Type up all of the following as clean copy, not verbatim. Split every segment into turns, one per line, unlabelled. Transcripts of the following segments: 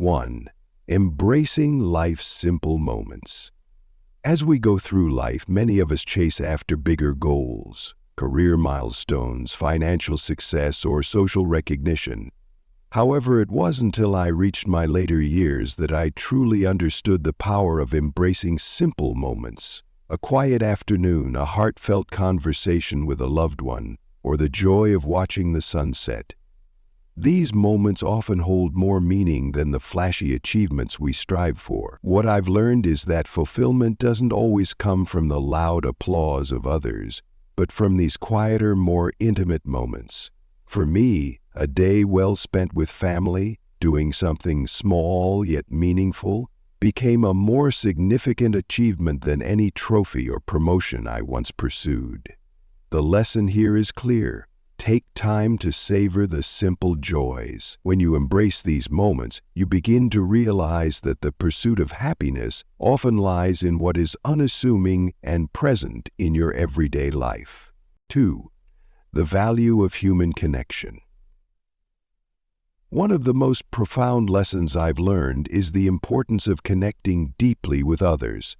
1. Embracing life's simple moments. As we go through life, many of us chase after bigger goals, career milestones, financial success, or social recognition. However, it wasn't until I reached my later years that I truly understood the power of embracing simple moments. A quiet afternoon, a heartfelt conversation with a loved one, or the joy of watching the sunset. These moments often hold more meaning than the flashy achievements we strive for. What I've learned is that fulfillment doesn't always come from the loud applause of others, but from these quieter, more intimate moments. For me, a day well spent with family, doing something small yet meaningful, became a more significant achievement than any trophy or promotion I once pursued. The lesson here is clear. Take time to savor the simple joys. When you embrace these moments, you begin to realize that the pursuit of happiness often lies in what is unassuming and present in your everyday life. 2. The value of human connection. One of the most profound lessons I've learned is the importance of connecting deeply with others.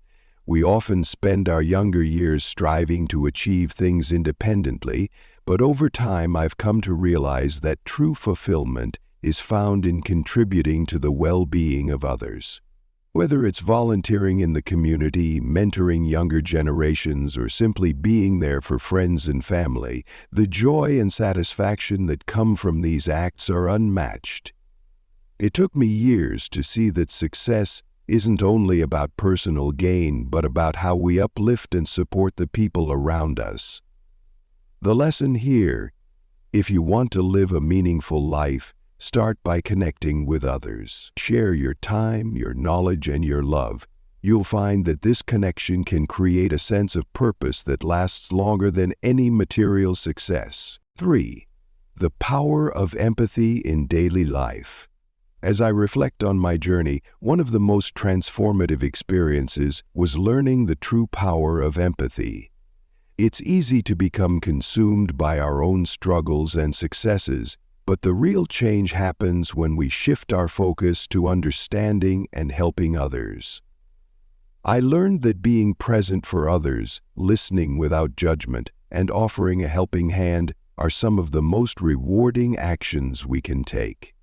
We often spend our younger years striving to achieve things independently, but over time I've come to realize that true fulfillment is found in contributing to the well-being of others. Whether it's volunteering in the community, mentoring younger generations, or simply being there for friends and family, the joy and satisfaction that come from these acts are unmatched. It took me years to see that success isn't only about personal gain, but about how we uplift and support the people around us. The lesson here: if you want to live a meaningful life, start by connecting with others. Share your time, your knowledge, and your love. You'll find that this connection can create a sense of purpose that lasts longer than any material success. 3. The power of empathy in daily life. As I reflect on my journey, one of the most transformative experiences was learning the true power of empathy. It's easy to become consumed by our own struggles and successes, but the real change happens when we shift our focus to understanding and helping others. I learned that being present for others, listening without judgment, and offering a helping hand are some of the most rewarding actions we can take.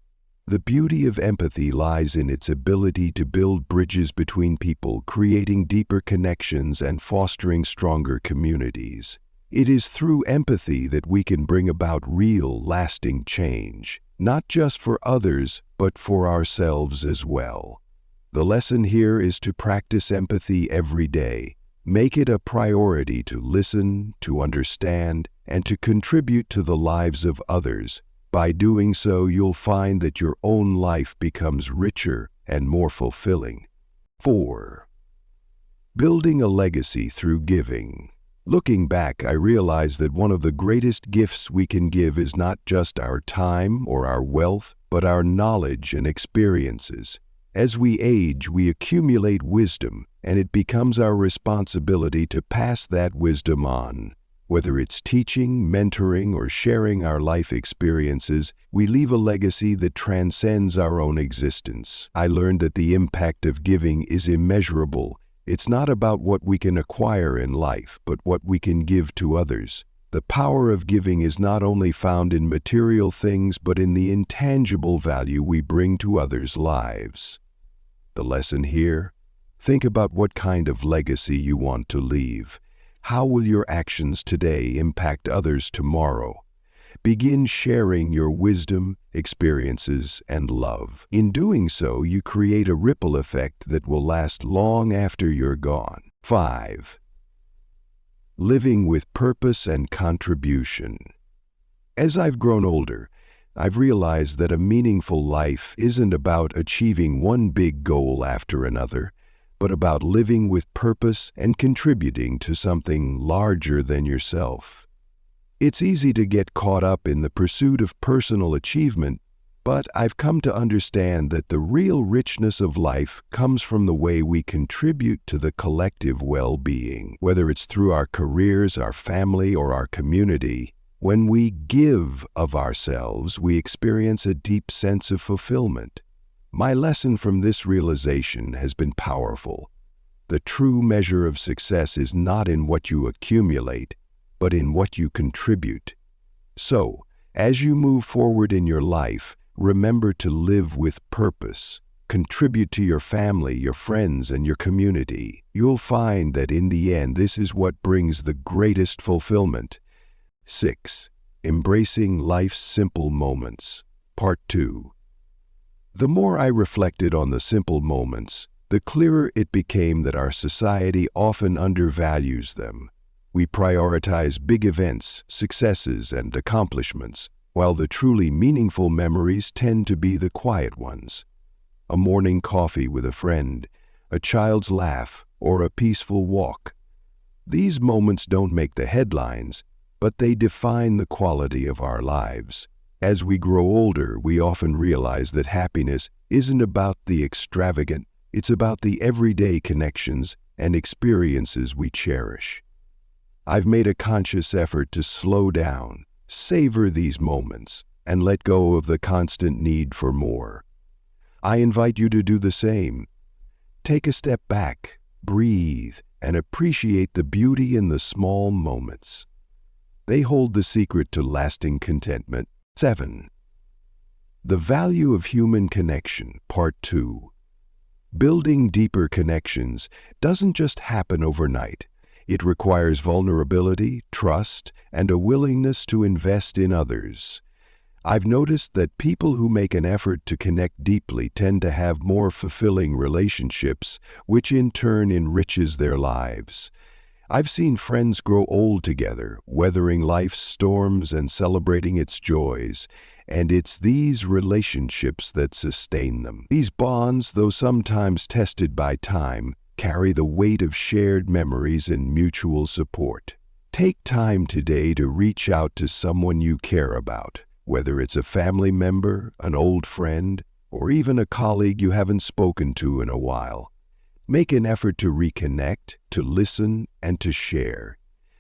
The beauty of empathy lies in its ability to build bridges between people, creating deeper connections and fostering stronger communities. It is through empathy that we can bring about real, lasting change, not just for others, but for ourselves as well. The lesson here is to practice empathy every day. Make it a priority to listen, to understand, and to contribute to the lives of others. By doing so, you'll find that your own life becomes richer and more fulfilling. 4. Building a legacy through giving. Looking back, I realize that one of the greatest gifts we can give is not just our time or our wealth, but our knowledge and experiences. As we age, we accumulate wisdom, and it becomes our responsibility to pass that wisdom on. Whether it's teaching, mentoring, or sharing our life experiences, we leave a legacy that transcends our own existence. I learned that the impact of giving is immeasurable. It's not about what we can acquire in life, but what we can give to others. The power of giving is not only found in material things, but in the intangible value we bring to others' lives. The lesson here: think about what kind of legacy you want to leave. How will your actions today impact others tomorrow? Begin sharing your wisdom, experiences, and love. In doing so, you create a ripple effect that will last long after you're gone. 5. Living with purpose and contribution. As I've grown older, I've realized that a meaningful life isn't about achieving one big goal after another, but about living with purpose and contributing to something larger than yourself. It's easy to get caught up in the pursuit of personal achievement, but I've come to understand that the real richness of life comes from the way we contribute to the collective well-being. Whether it's through our careers, our family, or our community, when we give of ourselves, we experience a deep sense of fulfillment. My lesson from this realization has been powerful. The true measure of success is not in what you accumulate, but in what you contribute. So, as you move forward in your life, remember to live with purpose. Contribute to your family, your friends, and your community. You'll find that in the end, this is what brings the greatest fulfillment. 6. Embracing life's simple moments. Part 2. The more I reflected on the simple moments, the clearer it became that our society often undervalues them. We prioritize big events, successes, and accomplishments, while the truly meaningful memories tend to be the quiet ones. A morning coffee with a friend, a child's laugh, or a peaceful walk. These moments don't make the headlines, but they define the quality of our lives. As we grow older, we often realize that happiness isn't about the extravagant, it's about the everyday connections and experiences we cherish. I've made a conscious effort to slow down, savor these moments, and let go of the constant need for more. I invite you to do the same. Take a step back, breathe, and appreciate the beauty in the small moments. They hold the secret to lasting contentment. 7. The value of human connection, Part 2. Building deeper connections doesn't just happen overnight. It requires vulnerability, trust, and a willingness to invest in others. I've noticed that people who make an effort to connect deeply tend to have more fulfilling relationships, which in turn enriches their lives. I've seen friends grow old together, weathering life's storms and celebrating its joys, and it's these relationships that sustain them. These bonds, though sometimes tested by time, carry the weight of shared memories and mutual support. Take time today to reach out to someone you care about, whether it's a family member, an old friend, or even a colleague you haven't spoken to in a while. Make an effort to reconnect, to listen, and to share.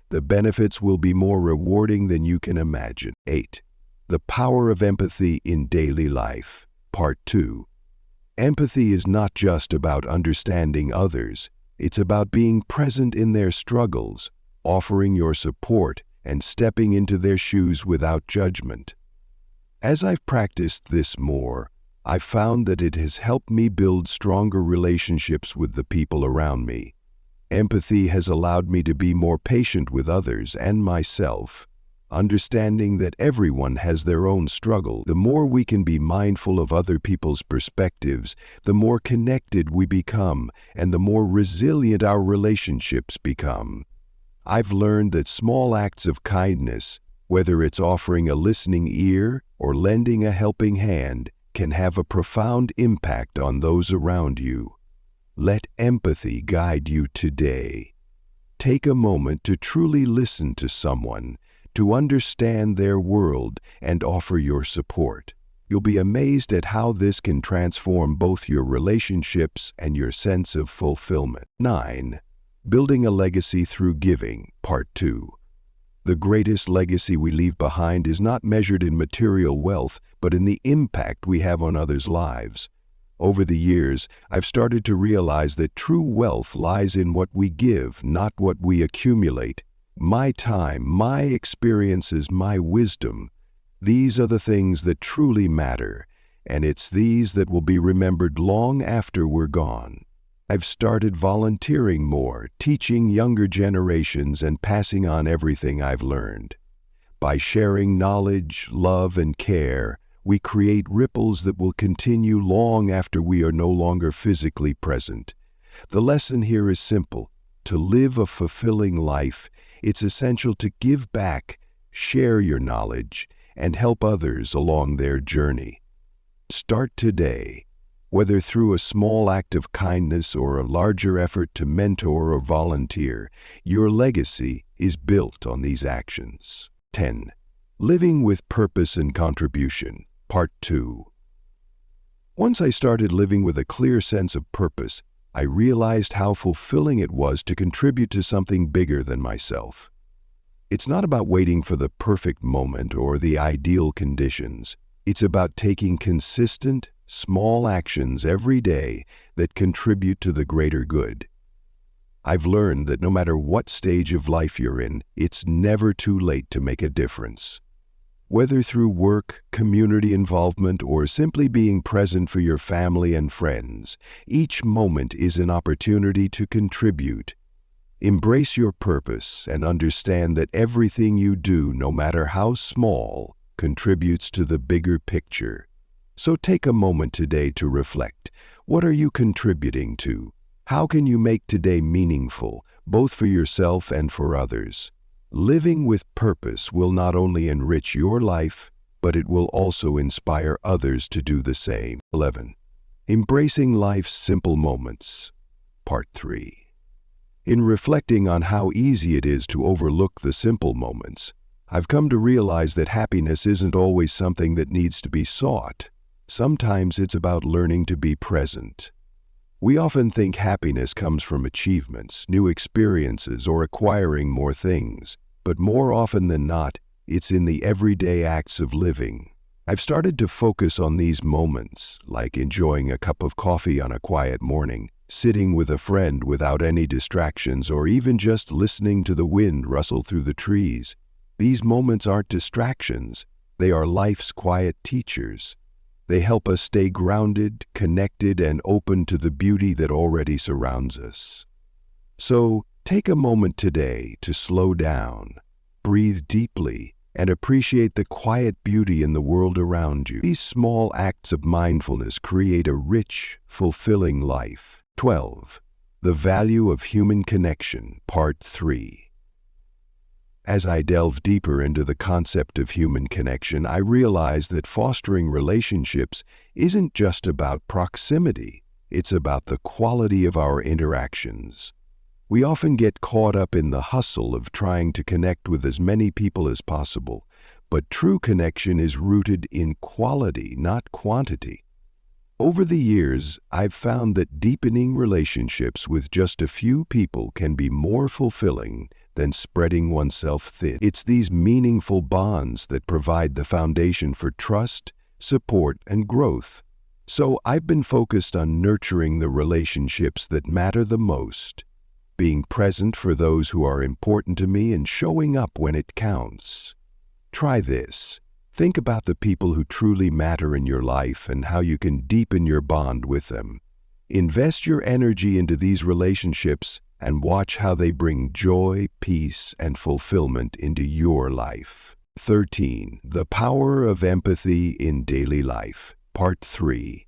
The benefits will be more rewarding than you can imagine. 8. The power of empathy in daily life. Part 2. Empathy is not just about understanding others. It's about being present in their struggles, offering your support, and stepping into their shoes without judgment. As I've practiced this more, I've found that it has helped me build stronger relationships with the people around me. Empathy has allowed me to be more patient with others and myself, understanding that everyone has their own struggle. The more we can be mindful of other people's perspectives, the more connected we become and the more resilient our relationships become. I've learned that small acts of kindness, whether it's offering a listening ear or lending a helping hand, can have a profound impact on those around you. Let empathy guide you today. Take a moment to truly listen to someone, to understand their world, and offer your support. You'll be amazed at how this can transform both your relationships and your sense of fulfillment. 9. Building a legacy through giving, Part 2. The greatest legacy we leave behind is not measured in material wealth, but in the impact we have on others' lives. Over the years, I've started to realize that true wealth lies in what we give, not what we accumulate. My time, my experiences, my wisdom, these are the things that truly matter, and it's these that will be remembered long after we're gone. I've started volunteering more, teaching younger generations and passing on everything I've learned. By sharing knowledge, love, and care, we create ripples that will continue long after we are no longer physically present. The lesson here is simple. To live a fulfilling life, it's essential to give back, share your knowledge, and help others along their journey. Start today. Whether through a small act of kindness or a larger effort to mentor or volunteer, your legacy is built on these actions. 10. Living with purpose and contribution, Part 2. Once I started living with a clear sense of purpose, I realized how fulfilling it was to contribute to something bigger than myself. It's not about waiting for the perfect moment or the ideal conditions. It's about taking consistent, small actions every day that contribute to the greater good. I've learned that no matter what stage of life you're in, it's never too late to make a difference. Whether through work, community involvement, or simply being present for your family and friends, each moment is an opportunity to contribute. Embrace your purpose and understand that everything you do, no matter how small, contributes to the bigger picture. So take a moment today to reflect. What are you contributing to? How can you make today meaningful, both for yourself and for others? Living with purpose will not only enrich your life, but it will also inspire others to do the same. 11. Embracing life's simple moments. Part 3. In reflecting on how easy it is to overlook the simple moments, I've come to realize that happiness isn't always something that needs to be sought. Sometimes it's about learning to be present. We often think happiness comes from achievements, new experiences, or acquiring more things, but more often than not, it's in the everyday acts of living. I've started to focus on these moments, like enjoying a cup of coffee on a quiet morning, sitting with a friend without any distractions, or even just listening to the wind rustle through the trees. These moments aren't distractions, they are life's quiet teachers. They help us stay grounded, connected, and open to the beauty that already surrounds us. So, take a moment today to slow down, breathe deeply, and appreciate the quiet beauty in the world around you. These small acts of mindfulness create a rich, fulfilling life. 12. The Value of Human Connection, Part 3. As I delve deeper into the concept of human connection, I realize that fostering relationships isn't just about proximity, it's about the quality of our interactions. We often get caught up in the hustle of trying to connect with as many people as possible, but true connection is rooted in quality, not quantity. Over the years, I've found that deepening relationships with just a few people can be more fulfilling than spreading oneself thin. It's these meaningful bonds that provide the foundation for trust, support, and growth. So I've been focused on nurturing the relationships that matter the most, being present for those who are important to me and showing up when it counts. Try this. Think about the people who truly matter in your life and how you can deepen your bond with them. Invest your energy into these relationships and watch how they bring joy, peace, and fulfillment into your life. 13. The Power of Empathy in Daily Life, Part 3.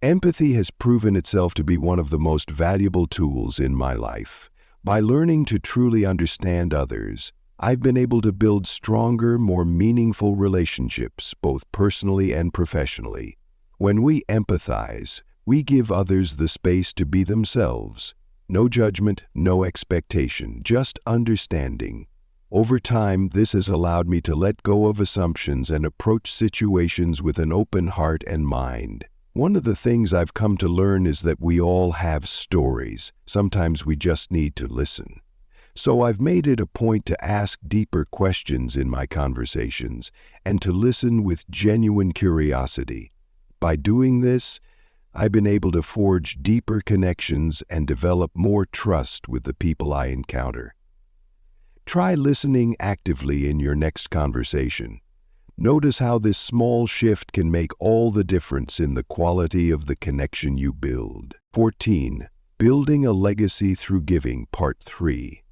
Empathy has proven itself to be one of the most valuable tools in my life. By learning to truly understand others, I've been able to build stronger, more meaningful relationships, both personally and professionally. When we empathize, we give others the space to be themselves. No judgment, no expectation, just understanding. Over time, this has allowed me to let go of assumptions and approach situations with an open heart and mind. One of the things I've come to learn is that we all have stories. Sometimes we just need to listen. So I've made it a point to ask deeper questions in my conversations and to listen with genuine curiosity. By doing this, I've been able to forge deeper connections and develop more trust with the people I encounter. Try listening actively in your next conversation. Notice how this small shift can make all the difference in the quality of the connection you build. 14. Building a Legacy Through Giving, Part 3.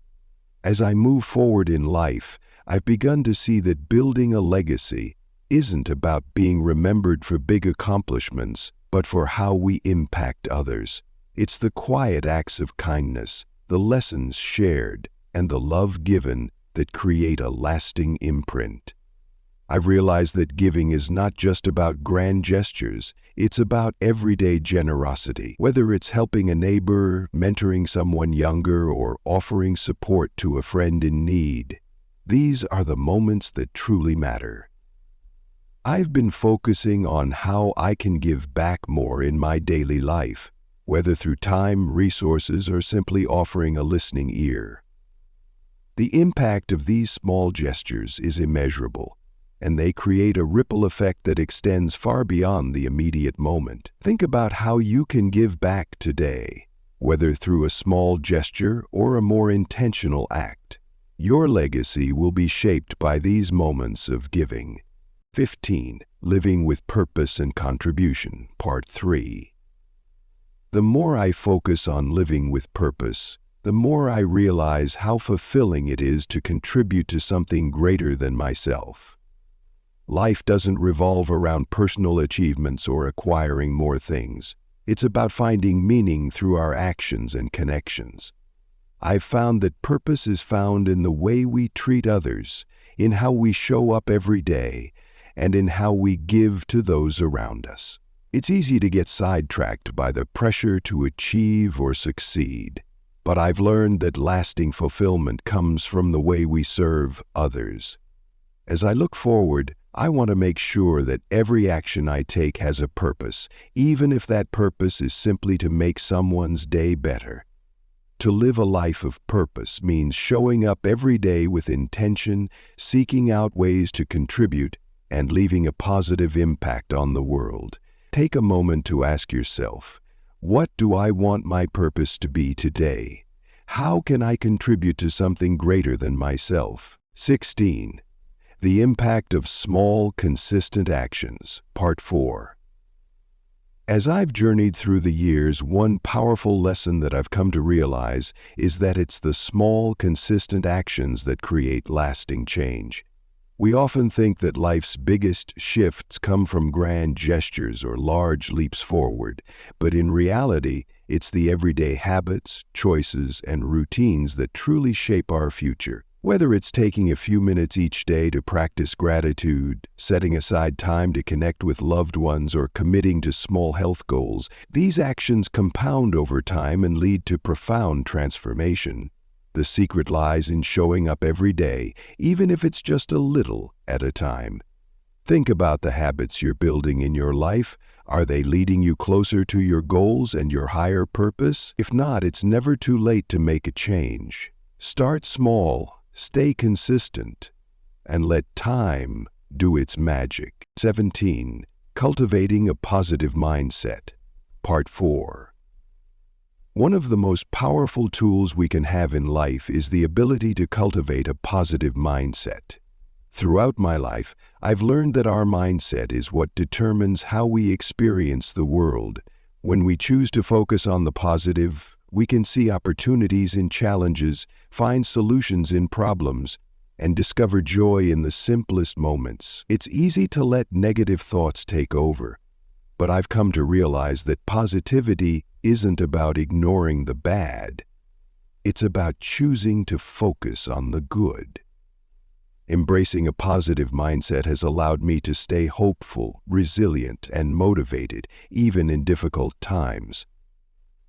As I move forward in life, I've begun to see that building a legacy isn't about being remembered for big accomplishments, but for how we impact others. It's the quiet acts of kindness, the lessons shared, and the love given that create a lasting imprint. I've realized that giving is not just about grand gestures, it's about everyday generosity. Whether it's helping a neighbor, mentoring someone younger, or offering support to a friend in need, these are the moments that truly matter. I've been focusing on how I can give back more in my daily life, whether through time, resources, or simply offering a listening ear. The impact of these small gestures is immeasurable. and they create a ripple effect that extends far beyond the immediate moment. Think about how you can give back today, whether through a small gesture or a more intentional act. Your legacy will be shaped by these moments of giving. 15. Living with Purpose and Contribution, Part 3. The more I focus on living with purpose, the more I realize how fulfilling it is to contribute to something greater than myself. Life doesn't revolve around personal achievements or acquiring more things. It's about finding meaning through our actions and connections. I've found that purpose is found in the way we treat others, in how we show up every day, and in how we give to those around us. It's easy to get sidetracked by the pressure to achieve or succeed, but I've learned that lasting fulfillment comes from the way we serve others. As I look forward, I want to make sure that every action I take has a purpose, even if that purpose is simply to make someone's day better. To live a life of purpose means showing up every day with intention, seeking out ways to contribute, and leaving a positive impact on the world. Take a moment to ask yourself, what do I want my purpose to be today? How can I contribute to something greater than myself? 16. The Impact of Small, Consistent Actions, Part 4. As I've journeyed through the years, one powerful lesson that I've come to realize is that it's the small, consistent actions that create lasting change. We often think that life's biggest shifts come from grand gestures or large leaps forward, but in reality, it's the everyday habits, choices, and routines that truly shape our future. Whether it's taking a few minutes each day to practice gratitude, setting aside time to connect with loved ones, or committing to small health goals, these actions compound over time and lead to profound transformation. The secret lies in showing up every day, even if it's just a little at a time. Think about the habits you're building in your life. Are they leading you closer to your goals and your higher purpose? If not, it's never too late to make a change. Start small, stay consistent, and let time do its magic. 17. Cultivating a Positive Mindset, Part 4. One of the most powerful tools we can have in life is the ability to cultivate a positive mindset. Throughout my life, I've learned that our mindset is what determines how we experience the world. When we choose to focus on the positive, we can see opportunities in challenges, find solutions in problems, and discover joy in the simplest moments. It's easy to let negative thoughts take over, but I've come to realize that positivity isn't about ignoring the bad. It's about choosing to focus on the good. Embracing a positive mindset has allowed me to stay hopeful, resilient, and motivated, even in difficult times.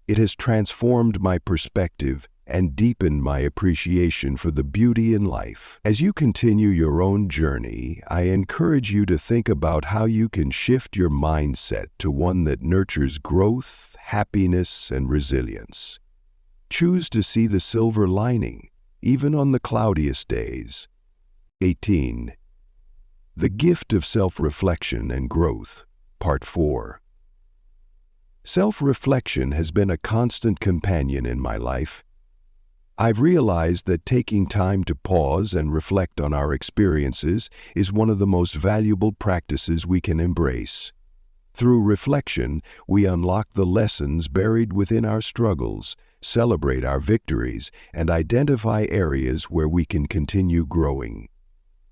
It has transformed my perspective and deepened my appreciation for the beauty in life. As you continue your own journey, I encourage you to think about how you can shift your mindset to one that nurtures growth, happiness, and resilience. Choose to see the silver lining, even on the cloudiest days. 18. The Gift of Self-Reflection and Growth, Part 4. Self-reflection has been a constant companion in my life. I've realized that taking time to pause and reflect on our experiences is one of the most valuable practices we can embrace. Through reflection, we unlock the lessons buried within our struggles, celebrate our victories, and identify areas where we can continue growing.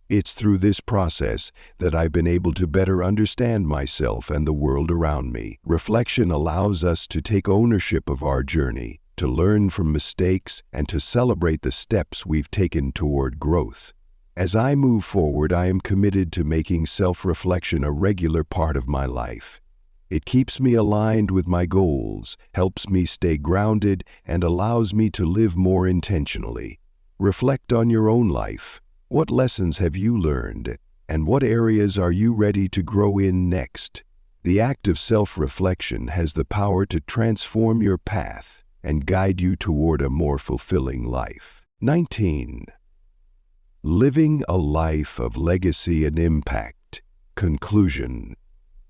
It's through this process that I've been able to better understand myself and the world around me. Reflection allows us to take ownership of our journey, to learn from mistakes, and to celebrate the steps we've taken toward growth. As I move forward, I am committed to making self-reflection a regular part of my life. It keeps me aligned with my goals, helps me stay grounded, and allows me to live more intentionally. Reflect on your own life. What lessons have you learned, and what areas are you ready to grow in next? The act of self-reflection has the power to transform your path and guide you toward a more fulfilling life. 19. Living a life of legacy and impact. Conclusion.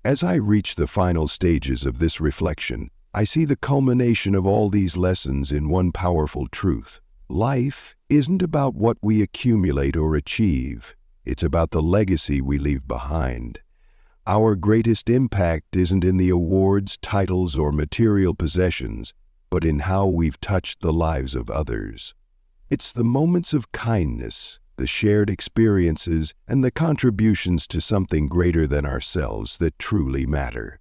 As I reach the final stages of this reflection, I see the culmination of all these lessons in one powerful truth. Life isn't about what we accumulate or achieve. It's about the legacy we leave behind. Our greatest impact isn't in the awards, titles, or material possessions, but in how we've touched the lives of others. It's the moments of kindness, the shared experiences, and the contributions to something greater than ourselves that truly matter.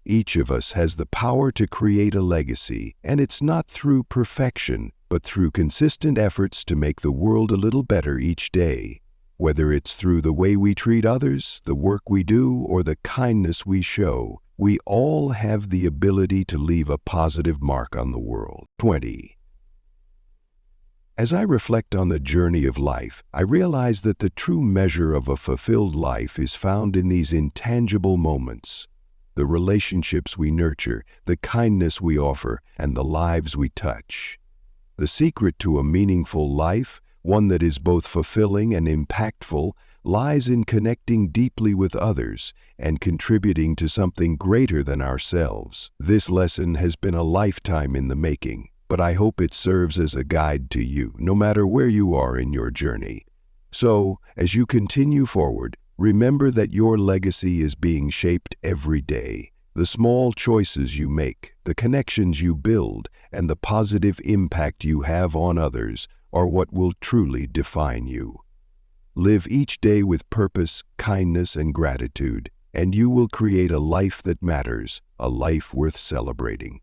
Each of us has the power to create a legacy, and it's not through perfection, but through consistent efforts to make the world a little better each day. Whether it's through the way we treat others, the work we do, or the kindness we show, we all have the ability to leave a positive mark on the world. 20. As I reflect on the journey of life, I realize that the true measure of a fulfilled life is found in these intangible moments. The relationships we nurture, the kindness we offer, and the lives we touch. The secret to a meaningful life, one that is both fulfilling and impactful, lies in connecting deeply with others and contributing to something greater than ourselves. This lesson has been a lifetime in the making, but I hope it serves as a guide to you, no matter where you are in your journey. So, as you continue forward, remember that your legacy is being shaped every day. The small choices you make, the connections you build, and the positive impact you have on others are what will truly define you. Live each day with purpose, kindness, and gratitude, and you will create a life that matters, a life worth celebrating.